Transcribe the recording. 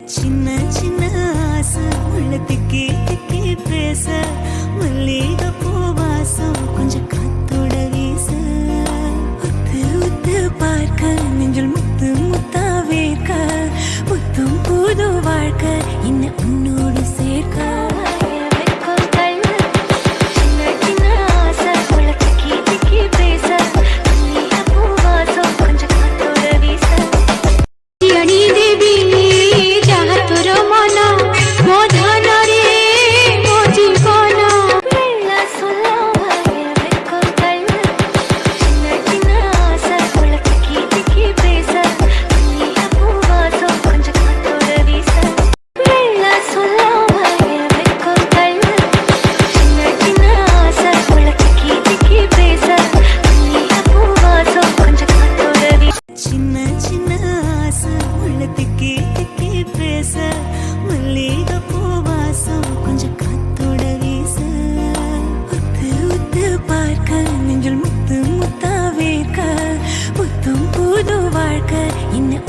சின்ன சின்ன ஆசை உள்ள திக்கி திக்கி பேச மல்லிகை பூவாசம் கொஞ்சம் காத்தோட வீச உத்து உத்து பார்க்க நெஞ்சில் முத்து முத்தா வேர்க்க புத்தும் புது வாழ்க்கை இன்னும் உன்னோடு சேர்க்க மல்லிகை பூவாசம் கொஞ்சம் காத்தோட வீச உத்து உத்து பார்க்க நெஞ்சில் முத்து முத்தா வேர்க்க புத்தும் புது வாழ்க்கை இன்னும்